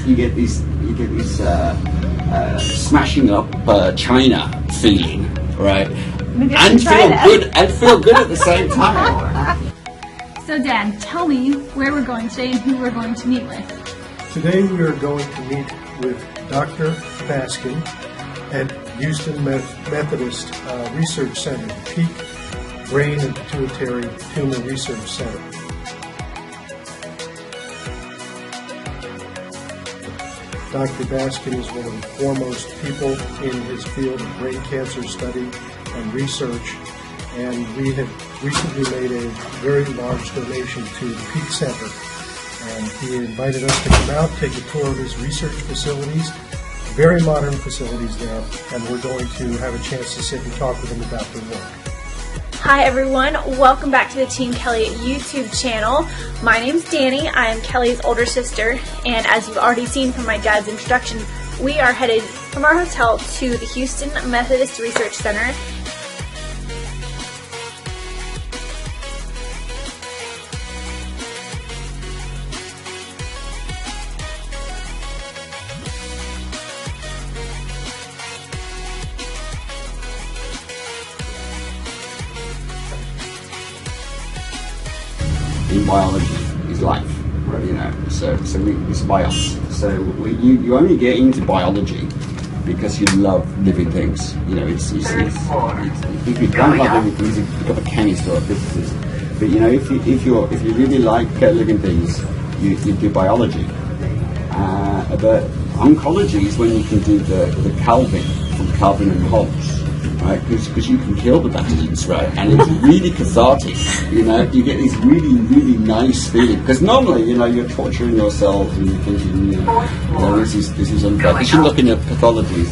you get this smashing up China feeling, right? And feel good at the same time. So Dan, tell me where we're going today and who we're going to meet with. Today we are going to meet with Dr. Baskin at Houston Methodist Research Center, Peak Brain and Pituitary Tumor Research Center. Dr. Baskin is one of the foremost people in his field of brain cancer study and research, and we have recently made a very large donation to the Peak Center. And he invited us to come out, take a tour of his research facilities, very modern facilities there, and we're going to have a chance to sit and talk with him about their work. Hi everyone, welcome back to the Team Kelly YouTube channel. My name's Danny, I am Kelly's older sister, and as you've already seen from my dad's introduction, we are headed from our hotel to the Houston Methodist Research Center. In biology is life, right, you know, so it's bios. So you only get into biology because you love living things. You know, if you don't love living things, you become a chemist or a physicist. But you know, if you really like living things, you do biology. But oncology is when you can do the Calvin from Calvin and Hobbes. Right, because you can kill the bastards, right, and it's really cathartic. You know, you get this really nice feeling. Because normally, you know, you're torturing yourself and you're thinking, you know, this is unfair. You should look into pathologies,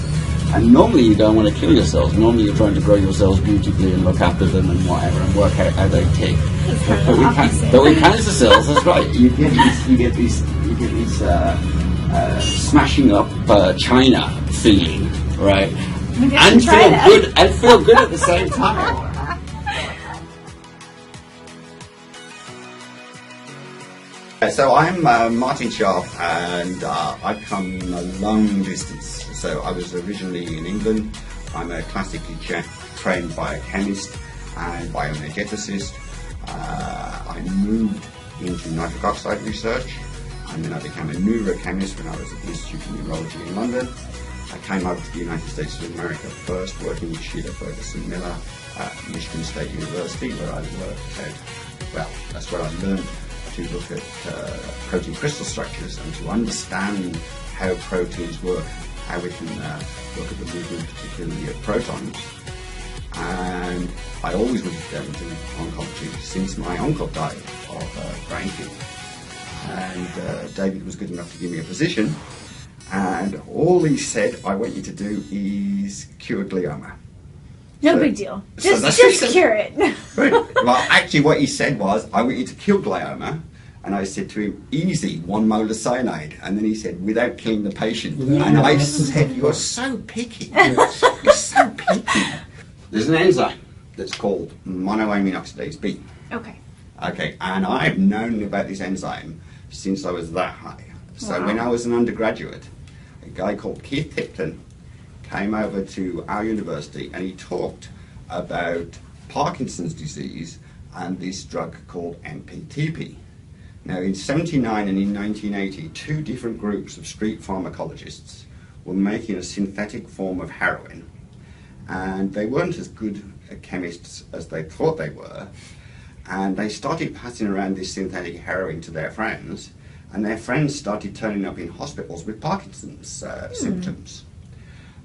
and normally you don't want to kill yourselves. Normally you're trying to grow your cells beautifully and look after them and whatever, and work out how they tick. But with cancer cells, that's right. You get this smashing up China feeling, right? And feel good at the same time. So I'm Martin Sharpe, and I've come a long distance. So I was originally in England. I'm a classically trained biochemist and bioenergeticist. I moved into nitric oxide research, and then I became a neurochemist when I was at the Institute of Neurology in London. I came over to the United States of America first, working with Sheila Ferguson Miller at Michigan State University, where I worked out, well, that's where I learned to look at protein crystal structures and to understand how proteins work, how we can look at the movement, particularly of protons. And I always wanted to go into oncology since my uncle died of brain cancer. And David was good enough to give me a position. And all he said I want you to do is cure glioma. No big deal. Just cure it. Right. Well, actually what he said was, I want you to kill glioma. And I said to him, easy, 1 molar cyanide. And then he said, without killing the patient. Yeah. And I said, you're so picky. You're so picky. There's an enzyme that's called monoamine oxidase B. Okay, and I've known about this enzyme since I was that high. So when I was an undergraduate, a guy called Keith Tipton came over to our university and he talked about Parkinson's disease and this drug called MPTP. Now in 1979 and in 1980, 2 different groups of street pharmacologists were making a synthetic form of heroin, and they weren't as good chemists as they thought they were, and they started passing around this synthetic heroin to their friends. And their friends started turning up in hospitals with Parkinson's symptoms.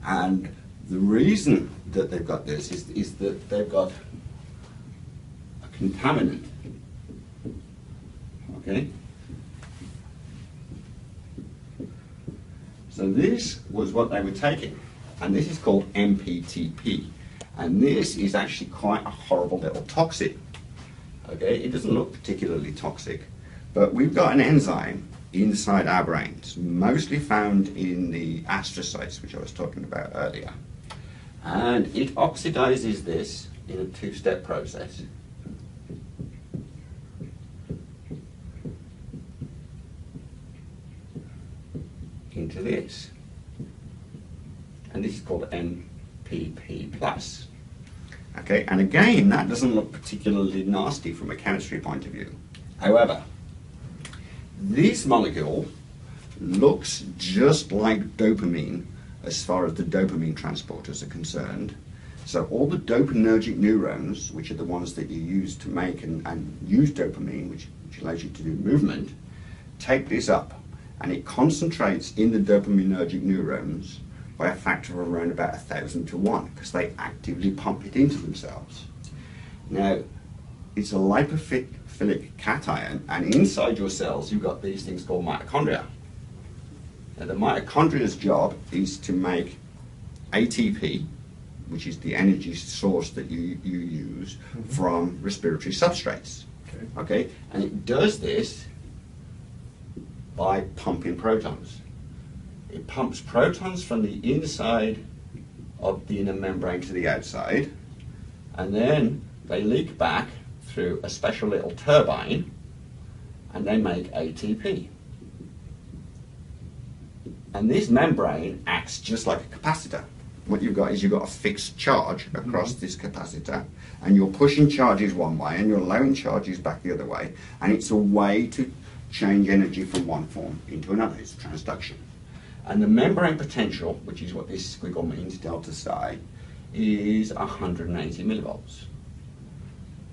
And the reason that they've got this is that they've got a contaminant. Okay? So this was what they were taking. And this is called MPTP. And this is actually quite a horrible little toxin. Okay? It doesn't look particularly toxic. But we've got an enzyme inside our brains, mostly found in the astrocytes, which I was talking about earlier. And it oxidizes this in a 2-step process. into this. And this is called MPP plus. Okay, and again, that doesn't look particularly nasty from a chemistry point of view. However, this molecule looks just like dopamine as far as the dopamine transporters are concerned. So all the dopaminergic neurons, which are the ones that you use to make and use dopamine, which allows you to do movement, take this up, and it concentrates in the dopaminergic neurons by a factor of around about 1,000 to 1, because they actively pump it into themselves. Now, it's a lipophilic cation, and inside your cells you've got these things called mitochondria. Now, the mitochondria's job is to make ATP, which is the energy source that you use from respiratory substrates. Okay? And it does this by pumping protons. It pumps protons from the inside of the inner membrane to the outside, and then they leak back through a special little turbine, and they make ATP. And this membrane acts just like a capacitor. What you've got is you've got a fixed charge across this capacitor, and you're pushing charges one way and you're allowing charges back the other way, and it's a way to change energy from one form into another. It's transduction. And the membrane potential, which is what this squiggle means, delta psi, is 180 millivolts.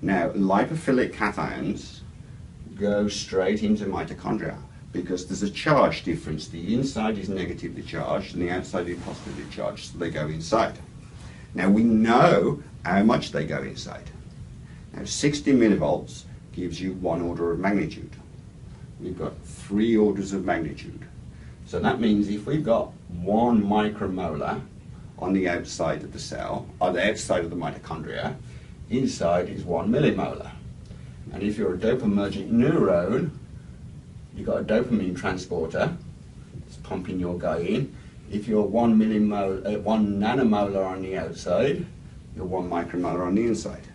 Now, lipophilic cations go straight into mitochondria because there's a charge difference. The inside is negatively charged and the outside is positively charged, so they go inside. Now, we know how much they go inside. Now, 60 millivolts gives you 1 order of magnitude. We've got 3 orders of magnitude. So that means if we've got 1 micromolar on the outside of the cell, or the outside of the mitochondria, inside is 1 millimolar. And if you're a dopaminergic neuron, you've got a dopamine transporter, it's pumping your guy in. If you're 1 nanomolar on the outside, you're 1 micromolar on the inside.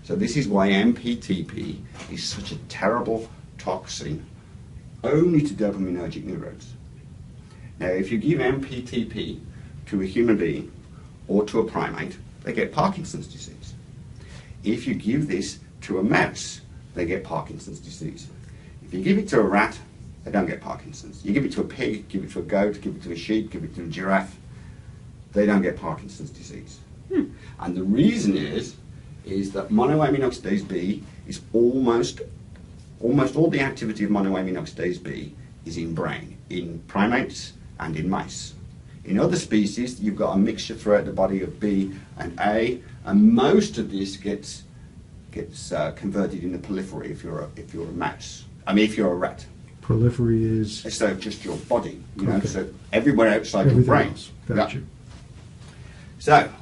So this is why MPTP is such a terrible toxin only to dopaminergic neurons. Now, if you give MPTP to a human being or to a primate, they get Parkinson's disease. If you give this to a mouse, they get Parkinson's disease. If you give it to a rat, they don't get Parkinson's. You give it to a pig, give it to a goat, give it to a sheep, give it to a giraffe, they don't get Parkinson's disease. And the reason is that monoamine oxidase B is almost all the activity of monoamine oxidase B is in brain, in primates and in mice. In other species, you've got a mixture throughout the body of B and A, and most of this gets converted in the periphery if you're a mouse. I mean, if you're a rat. Periphery is? So just your body, you know, so everywhere outside your brain. Gotcha. Yeah. So,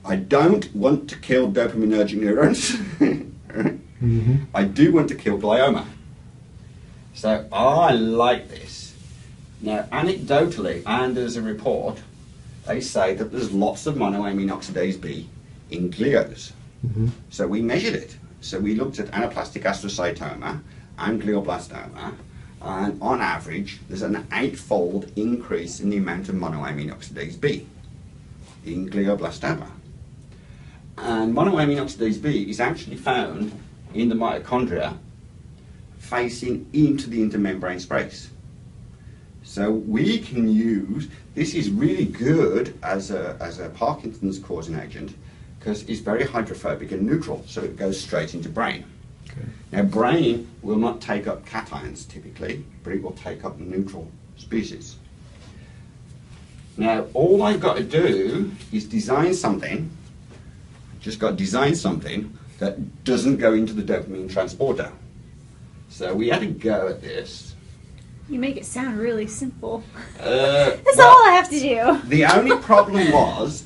I don't want to kill dopaminergic neurons. I do want to kill glioma. So I like this. Now, anecdotally, and as a report, they say that there's lots of monoamine oxidase B in glios. So we measured it. So we looked at anaplastic astrocytoma and glioblastoma, and on average, there's an 8-fold increase in the amount of monoamine oxidase B in glioblastoma. And monoamine oxidase B is actually found in the mitochondria facing into the intermembrane space. So we can use, this is really good as a Parkinson's causing agent because it's very hydrophobic and neutral, so it goes straight into brain. Now, brain will not take up cations typically, but it will take up neutral species. Now, all I've got to do is design something, just got to design something that doesn't go into the dopamine transporter. So we had a go at this. You make it sound really simple. That's all I have to do. The only problem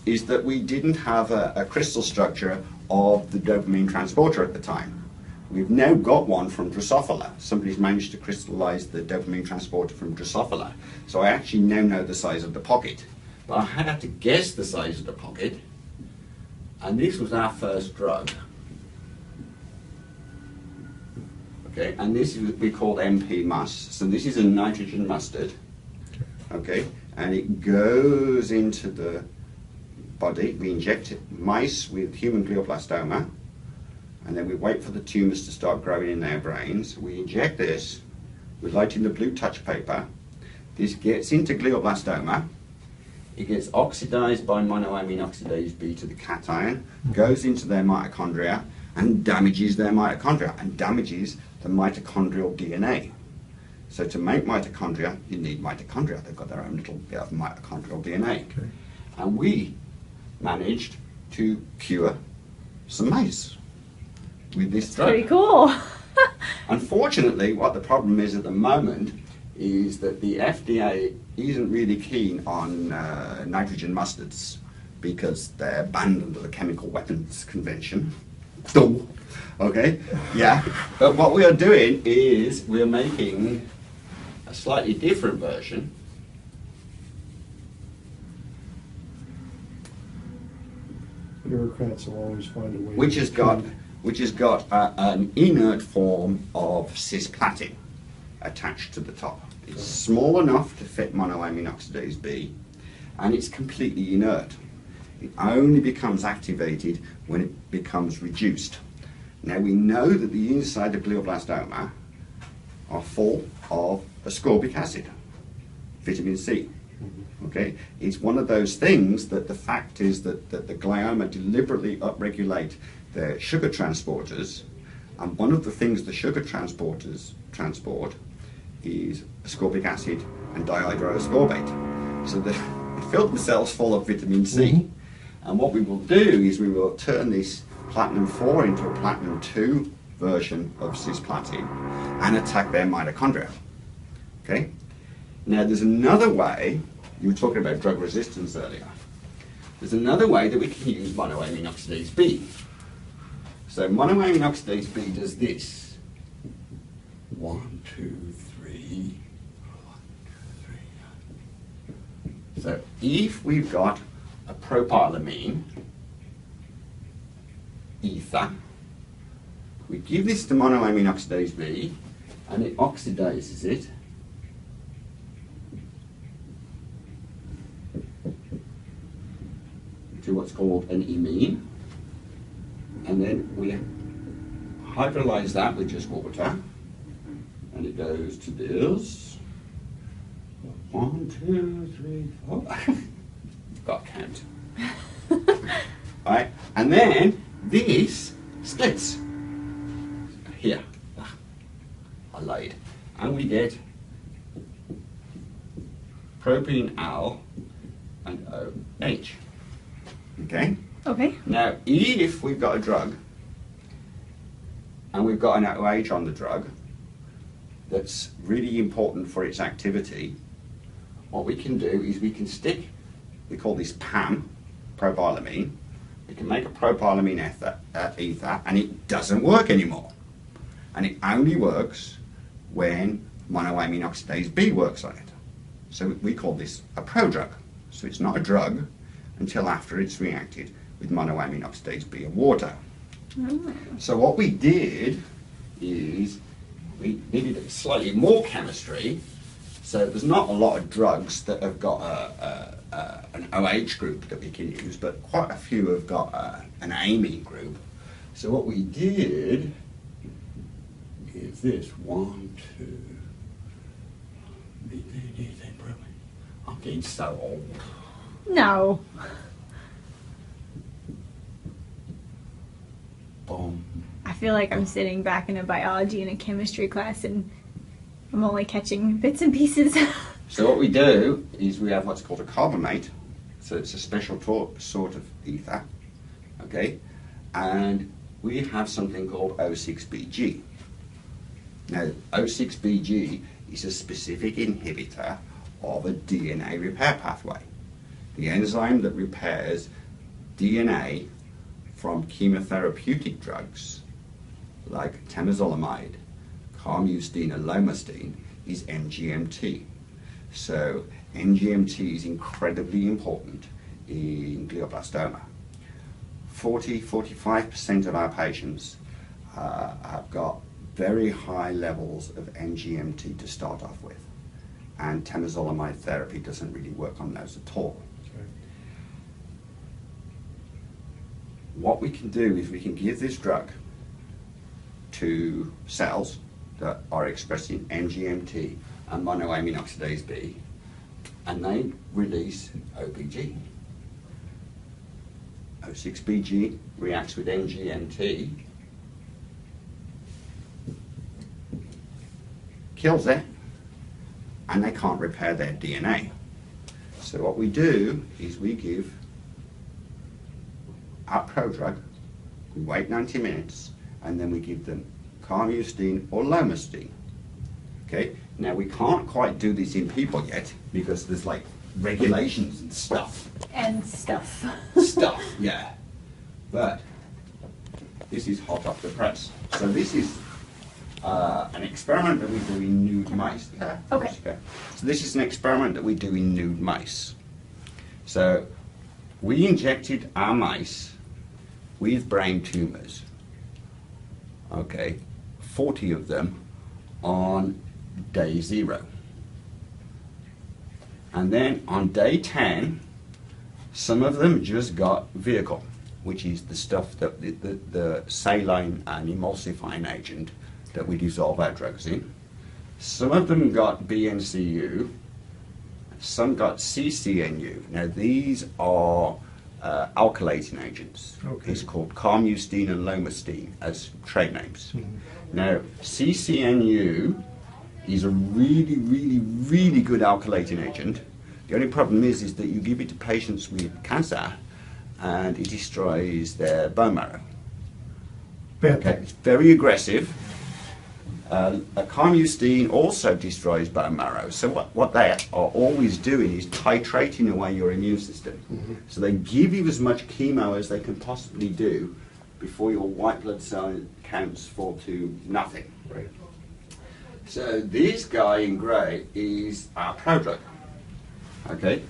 is that we didn't have a crystal structure of the dopamine transporter at the time. We've now got one from Drosophila. Somebody's managed to crystallize the dopamine transporter from Drosophila. So I actually now know the size of the pocket. But I had to guess the size of the pocket. And this was our first drug. Okay, and this is what we call MP mus. So this is a nitrogen mustard. Okay, and it goes into the body. We inject mice with human glioblastoma, and then we wait for the tumours to start growing in their brains. We inject this, we light in the blue touch paper. This gets into glioblastoma. It gets oxidized by monoamine oxidase B to the cation, goes into their mitochondria, and damages their mitochondria, and damages the mitochondrial DNA. So to make mitochondria, you need mitochondria. They've got their own little bit of mitochondrial DNA. Okay. And we managed to cure some mice with this drug. Pretty cool. Unfortunately, what the problem is at the moment is that the FDA isn't really keen on nitrogen mustards because they're banned under the Chemical Weapons Convention. Okay, yeah. But what we are doing is we're making a slightly different version. Bureaucrats will always find a way. Which has got an inert form of cisplatin attached to the top. It's small enough to fit monoamine oxidase B, and it's completely inert. It only becomes activated when it becomes reduced. Now we know that the inside of glioblastoma are full of ascorbic acid, vitamin C. Okay, it's one of those things that the fact is that the glioma deliberately upregulate their sugar transporters, and one of the things the sugar transporters transport is ascorbic acid and dihydroascorbate. So they fill themselves full of vitamin C. And what we will do is we will turn this platinum 4 into a platinum 2 version of cisplatin and attack their mitochondria. Okay? Now there's another way. You were talking about drug resistance earlier. There's another way that we can use monoamine oxidase B. So monoamine oxidase B does this. 1, 2, 3. 1, 2, 3. So if we've got a propylamine ether, we give this to monoamine oxidase B, and it oxidizes it. To what's called an imine, and then we hydrolyze that with just water, and it goes to this. 1, 2, 3, 4. Got to count. Right, and then this splits here, allied, and we get propene Al and OH. Okay? Okay. Now, if we've got a drug and we've got an OH on the drug that's really important for its activity, what we can do is we can stick, we call this PAM, propylamine. We can make a propylamine ether, and it doesn't work anymore. And it only works when monoamine oxidase B works on it. So we call this a prodrug. So it's not a drug until after it's reacted with monoamine oxidase B and water. So what we did is we needed slightly more chemistry. So there's not a lot of drugs that have got an OH group that we can use, but quite a few have got an amine group. So what we did is this. 1, 2. I'm getting so old. No. Boom. I feel like I'm sitting back in a biology and a chemistry class and I'm only catching bits and pieces. So what we do is we have what's called a carbamate. So it's a special sort of ether. Okay? And we have something called O6BG. Now, O6BG is a specific inhibitor of a DNA repair pathway. The enzyme that repairs DNA from chemotherapeutic drugs like temozolomide, carmustine and lomustine is NGMT. So NGMT is incredibly important in glioblastoma. 40-45% of our patients have got very high levels of NGMT to start off with. And temozolomide therapy doesn't really work on those at all. Okay. What we can do is we can give this drug to cells that are expressing NGMT and monoamine oxidase B, and they release OBG. O6BG reacts with NGMT, kills it, and they can't repair their DNA. So what we do is we give our prodrug, we wait 90 minutes, and then we give them carmustine or lomustine. Okay, now we can't quite do this in people yet because there's like regulations and stuff. Stuff, yeah. But this is hot off the press. So this is an experiment that we do in nude mice. Okay. So this is an experiment that we do in nude mice. So we injected our mice with brain tumors. Okay, 40 of them on day 0. And then on day 10, some of them just got vehicle, which is the stuff that the saline and emulsifying agent that we dissolve our drugs in. Some of them got BNCU, some got CCNU. Now these are alkylating agents. Okay. It's called carmustine and lomustine as trade names. Mm-hmm. Now CCNU is a really, really, really good alkylating agent. The only problem is that you give it to patients with cancer and it destroys their bone marrow. Okay, it's very aggressive. Carmustine also destroys bone marrow. So what they are always doing is titrating away your immune system. Mm-hmm. So they give you as much chemo as they can possibly do before your white blood cell counts fall to nothing. Right. So this guy in grey is our prodrug. Okay,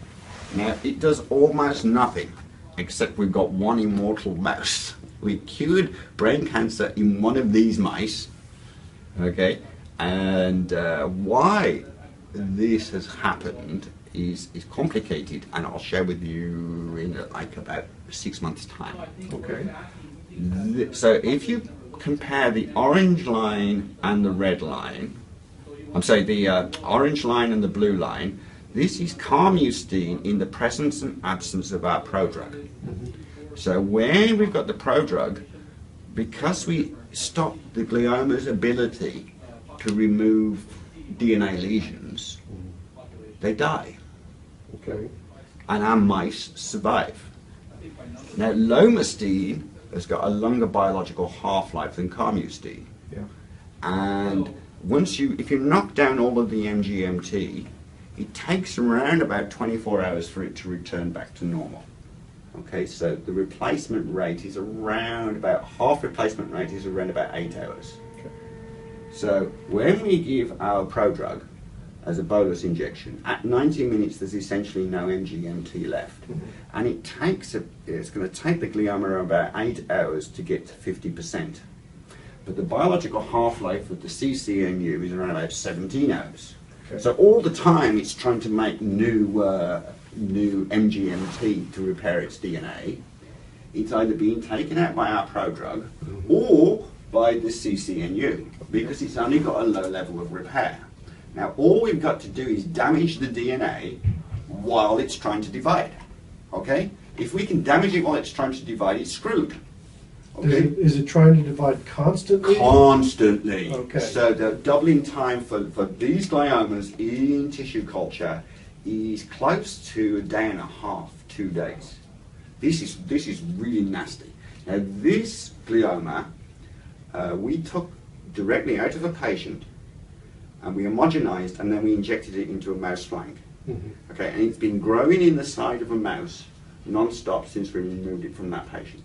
now it does almost nothing except we've got one immortal mouse. We cured brain cancer in one of these mice. Okay, and why this has happened is complicated, and I'll share with you in like about 6 months' time. Okay. So if you compare the orange line and the red line, I'm sorry, the orange line and the blue line, this is carmustine in the presence and absence of our prodrug. Mm-hmm. So when we've got the prodrug, because we stop the glioma's ability to remove DNA lesions, they die. Okay. And our mice survive. Now lomustine has got a longer biological half-life than carmustine. Yeah. And if you knock down all of the MGMT, it takes around about 24 hours for it to return back to normal. Okay, so the replacement rate is around about, half replacement rate is around about 8 hours. Okay. So when we give our prodrug as a bolus injection, at 90 minutes there's essentially no MGMT left. Mm-hmm. And it's going to take the glioma about 8 hours to get to 50%. But the biological half-life of the CCNU is around about 17 hours. Okay. So all the time it's trying to make new MGMT to repair its DNA. It's either being taken out by our prodrug or by the CCNU because it's only got a low level of repair. Now all we've got to do is damage the DNA while it's trying to divide. Okay? If we can damage it while it's trying to divide, it's screwed. Okay? Is it trying to divide constantly? Constantly. Okay. So the doubling time for these gliomas in tissue culture is close to a day and a half, 2 days. This is really nasty. Now this glioma we took directly out of a patient and we homogenized and then we injected it into a mouse flank. Mm-hmm. Okay, and it's been growing in the side of a mouse non-stop since we removed it from that patient.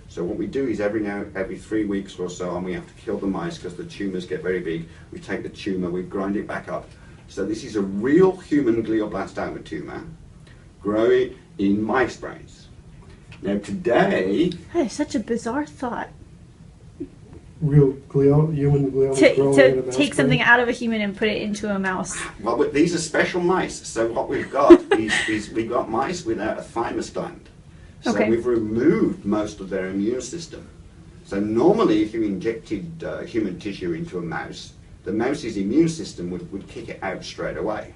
So what we do is every 3 weeks or so, and we have to kill the mice because the tumours get very big. We take the tumour, we grind it back up. So this is a real human glioblastoma tumour growing in mice brains. Now today... That is such a bizarre thought. real human glioma growing in a To mouse take something brain? out of a human and put it into a mouse. Well, but these are special mice. So what we've got is we've got mice without a thymus gland. So Okay. we've removed most of their immune system. So normally if you injected human tissue into a mouse, the mouse's immune system would kick it out straight away.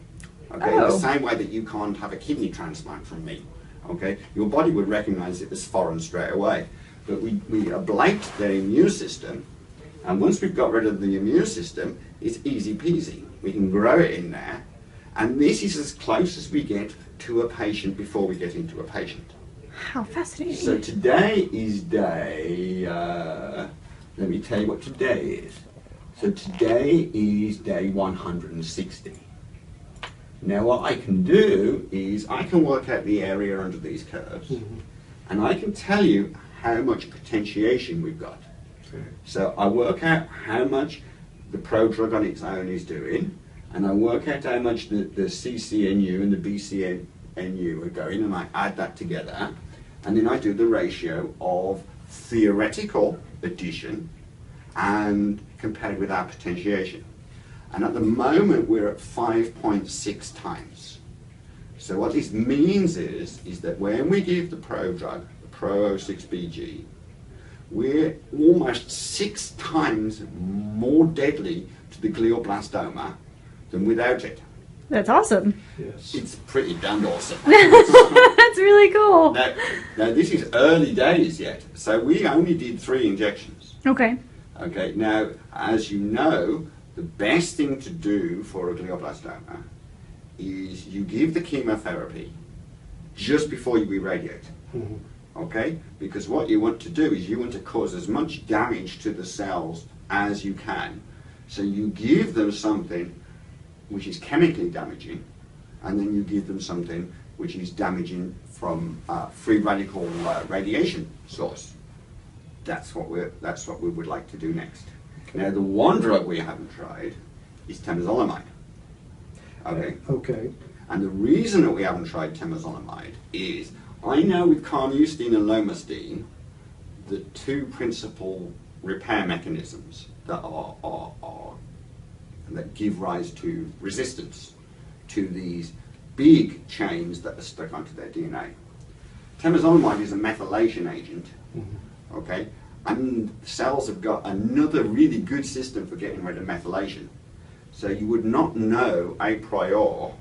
Okay, in the Oh. same way that you can't have a kidney transplant from me. Okay, your body would recognize it as foreign straight away. But we ablate their immune system, and once we've got rid of the immune system, it's easy peasy. We can grow it in there, and this is as close as we get to a patient before we get into a patient. How fascinating. So today is day, let me tell you what today is. So today is day 160. Now what I can do is I can work out the area under these curves, and I can tell you how much potentiation we've got. Okay. So I work out how much the prodrug on its own is doing, and I work out how much the CCNU and the BCNU are going, and I add that together, and then I do the ratio of theoretical addition and compared with our potentiation. And at the moment we're at 5.6 times. So what this means is that when we give the prodrug, the Pro-06BG, we're almost 6 times more deadly to the glioblastoma than without it. That's awesome. Yes. It's pretty damn awesome. That's really cool. Now this is early days yet, so we only did 3 injections. Okay. Okay, now as you know, the best thing to do for a glioblastoma is you give the chemotherapy just before you irradiate. Okay? Because what you want to do is you want to cause as much damage to the cells as you can. So you give them something which is chemically damaging, and then you give them something which is damaging from free radical radiation source. That's what we would like to do next. Now the one drug we haven't tried is temozolomide. Okay? Okay. And the reason that we haven't tried temozolomide is I know with carmustine and lomustine, the 2 principal repair mechanisms that that give rise to resistance to these big chains that are stuck onto their DNA. Temozolomide is a methylation agent, okay? And cells have got another really good system for getting rid of methylation. So you would not know a priori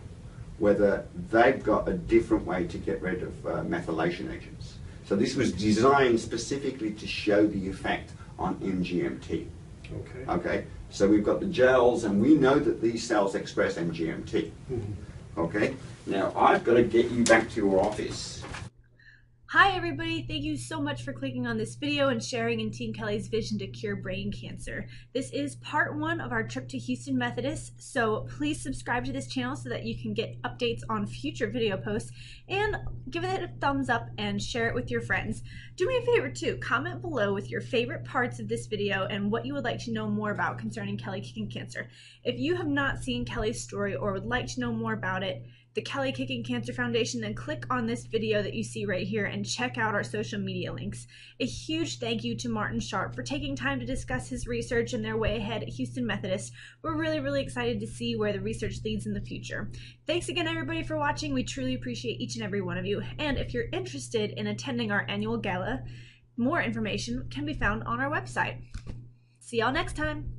whether they've got a different way to get rid of methylation agents. So this was designed specifically to show the effect on MGMT. Okay. Okay, so we've got the gels, and we know that these cells express MGMT. Okay, now I've got to get you back to your office. Hi everybody, thank you so much for clicking on this video and sharing in Team Kelly's vision to cure brain cancer. This is part 1 of our trip to Houston Methodist, so please subscribe to this channel so that you can get updates on future video posts, and give it a thumbs up and share it with your friends. Do me a favor too, comment below with your favorite parts of this video and what you would like to know more about concerning Kelly kicking cancer. If you have not seen Kelly's story or would like to know more about it, the Kelly Kicking Cancer Foundation, then click on this video that you see right here and check out our social media links. A huge thank you to Martin Sharpe for taking time to discuss his research and their way ahead at Houston Methodist. We're really excited to see where the research leads in the future. Thanks again everybody for watching. We truly appreciate each and every one of you. And if you're interested in attending our annual gala, more information can be found on our website. See y'all next time.